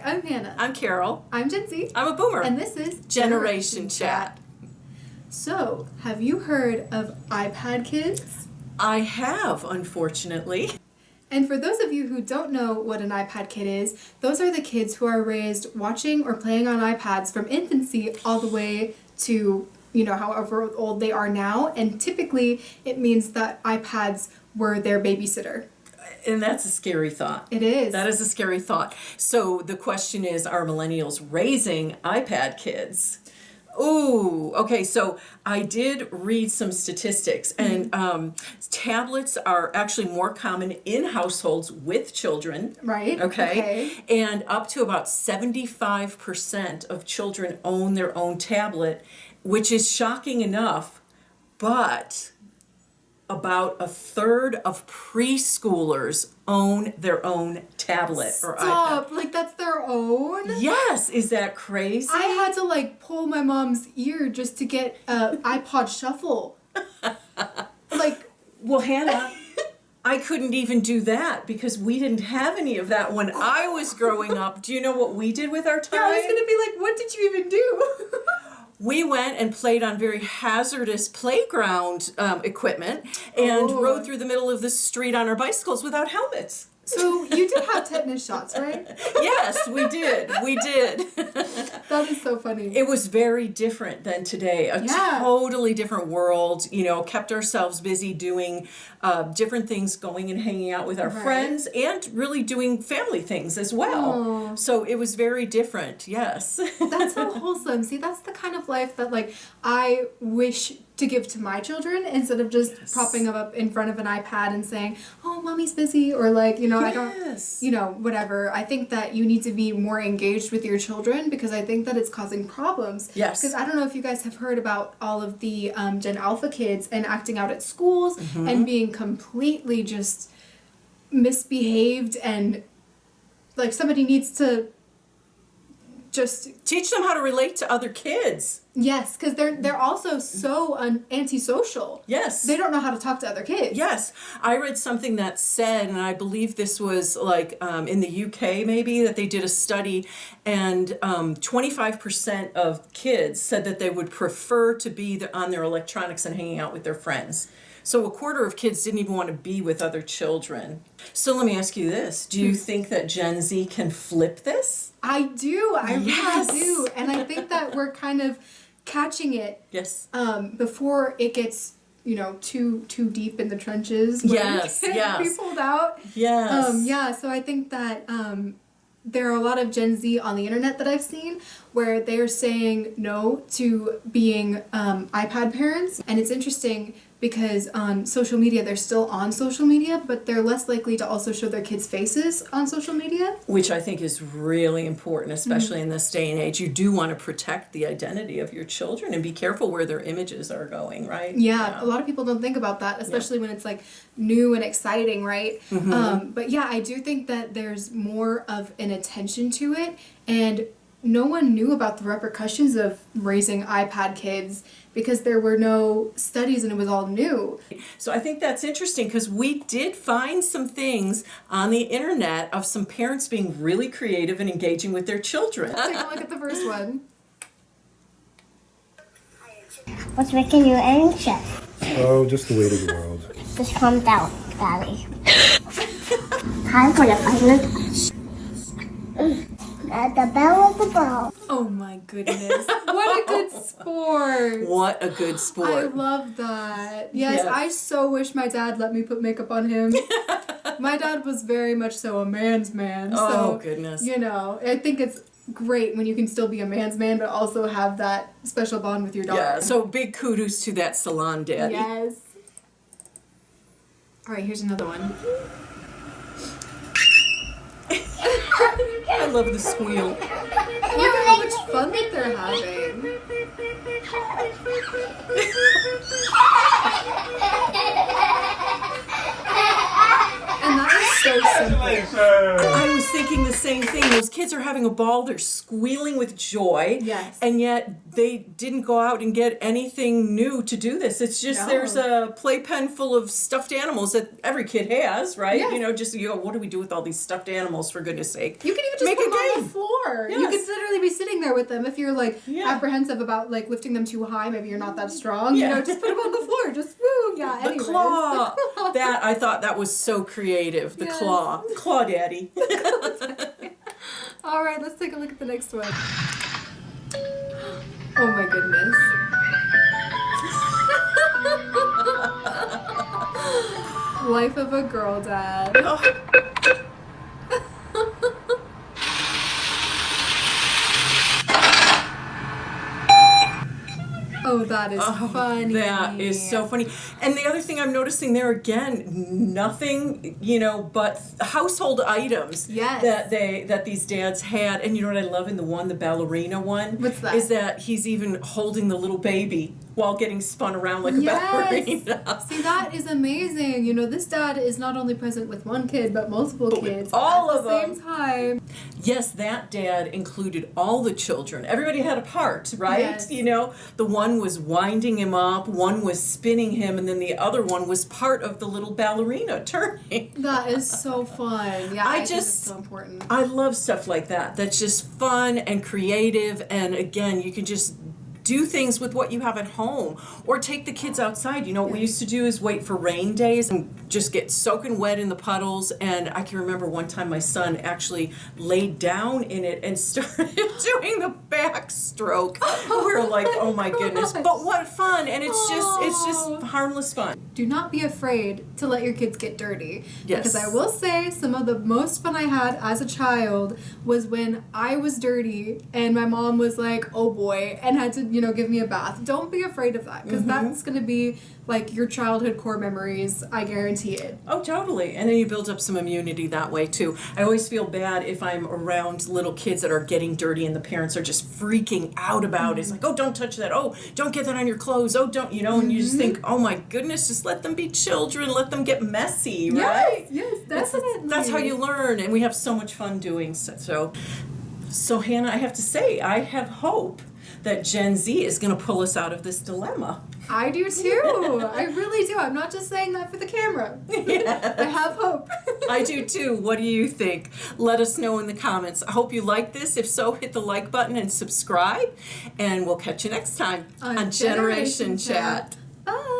I'm Hannah. I'm Carol. I'm Gen Z. I'm a boomer. And this is Generation Chat. So, have you heard of iPad kids? I have, unfortunately. And for those of you who don't know what an iPad kid is, those are the kids who are raised watching or playing on iPads from infancy all the way to, however old they are now. And typically, it means that iPads were their babysitter. And that's a scary thought. It is. That is a scary thought. So the question is, are millennials raising iPad kids? Ooh, okay, so I did read some statistics, and tablets are actually more common in households with children. Right. Okay. And up to about 75% of children own their own tablet, which is shocking enough, but about a third of preschoolers own their own tablet or iPad. Stop! Like, that's their own? Yes! Is that crazy? I had to, pull my mom's ear just to get an iPod Shuffle. Well, Hannah, I couldn't even do that because we didn't have any of that when I was growing up. Do you know what we did with our time? Yeah, I was going to be like, what did you even do? We went and played on very hazardous playground equipment and rode through the middle of the street on our bicycles without helmets. So you did have tetanus shots, right? Yes, we did. We did. That is so funny. It was very different than today. A totally different world. Kept ourselves busy doing different things, going and hanging out with our friends, and really doing family things as well. Oh. So it was very different. Yes. That's so wholesome. See, that's the kind of life that I wish to give to my children instead of just propping them up in front of an iPad and saying, "Oh, mommy's busy," or I don't, whatever. I think that you need to be more engaged with your children because I think that it's causing problems. Yes. Because I don't know if you guys have heard about all of the Gen Alpha kids and acting out at schools and being completely just misbehaved and somebody needs to just teach them how to relate to other kids. Yes, because they're also so antisocial. Yes. They don't know how to talk to other kids. Yes. I read something that said, and I believe this was in the UK maybe, that they did a study, and 25% of kids said that they would prefer to be on their electronics and hanging out with their friends. So a quarter of kids didn't even want to be with other children. So let me ask you this. Do you think that Gen Z can flip this? I do. I really do. And I think that we're kind of catching it before it gets, too deep in the trenches. Yes, be pulled out. Yes. So I think that there are a lot of Gen Z on the internet that I've seen where they're saying no to being iPad parents. And it's interesting because on social media, they're still on social media, but they're less likely to also show their kids' faces on social media. Which I think is really important, especially in this day and age. You do want to protect the identity of your children and be careful where their images are going, right? Yeah, a lot of people don't think about that, especially when it's new and exciting, right? But yeah, I do think that there's more of an attention to it, and no one knew about the repercussions of raising iPad kids because there were no studies and it was all new. So I think that's interesting because we did find some things on the internet of some parents being really creative and engaging with their children. Let's take a look at the first one. What's making you anxious? Oh, just the weight of the world. Just calm down, Daddy. Time for the final touch. At the bell of the bell. Oh my goodness. What a good sport. What a good sport. I love that. Yes, I so wish my dad let me put makeup on him. My dad was very much so a man's man. Oh, so, goodness. I think it's great when you can still be a man's man but also have that special bond with your daughter. Yeah, so big kudos to that salon daddy. Yes. All right, here's another one. I love the squeal. Look at how much fun that they're having. And that is so simple. I was thinking thinking the same thing. Those kids are having a ball. They're squealing with joy. Yes. And yet they didn't go out and get anything new to do this. It's just there's a playpen full of stuffed animals that every kid has, right? Yes. You know, just what do we do with all these stuffed animals, for goodness sake? You can even just Make put a them on game. the floor. Yes. You could literally be sitting there with them if you're like Yeah. apprehensive about like lifting them too high. Maybe you're not that strong. Yeah. You know, just put them on the floor. Just woo. Yeah. The anyways. claw. The claw. That, I thought that was so creative. The Yes. claw. Claw daddy. All right, let's take a look at the next one. Oh my goodness. Life of a girl dad. Oh, that is funny. That is so funny. And the other thing I'm noticing there again, nothing, but household items Yes. that these dads had. And you know what I love in the ballerina one? What's that? Is that he's even holding the little baby while getting spun around like a Yes. ballerina. See, that is amazing. You know, this dad is not only present with one kid, but multiple But with kids all at of the them. same time. Yes, that dad included all the children. Everybody had a part, right? Yes. The one was winding him up, one was spinning him, and then the other one was part of the little ballerina turning. That is so fun. Yeah, I think it's just- so important. I love stuff like that. That's just fun and creative, and again, you can just do things with what you have at home, or take the kids outside. You know what we used to do is wait for rain days and just get soaking wet in the puddles. And I can remember one time my son actually laid down in it and started doing the backstroke. We were like, oh my goodness, but what fun. And it's just harmless fun. Do not be afraid to let your kids get dirty. Yes. Because I will say some of the most fun I had as a child was when I was dirty and my mom was like, oh boy, and had to, give me a bath. Don't be afraid of that, because that's going to be like your childhood core memories. I guarantee it. Oh, totally. And then you build up some immunity that way, too. I always feel bad if I'm around little kids that are getting dirty and the parents are just freaking out about it. It's like, oh, don't touch that. Oh, don't get that on your clothes. Oh, don't, and you just think, oh my goodness, just let them be children. Let them get messy, right? Yes, definitely. That's how you learn. And we have so much fun doing so. So, Hannah, I have to say, I have hope that Gen Z is going to pull us out of this dilemma. I do too. I really do. I'm not just saying that for the camera. I have hope. I do too. What do you think? Let us know in the comments. I hope you like this. If so, hit the like button and subscribe. And we'll catch you next time on Generation Chat. Bye.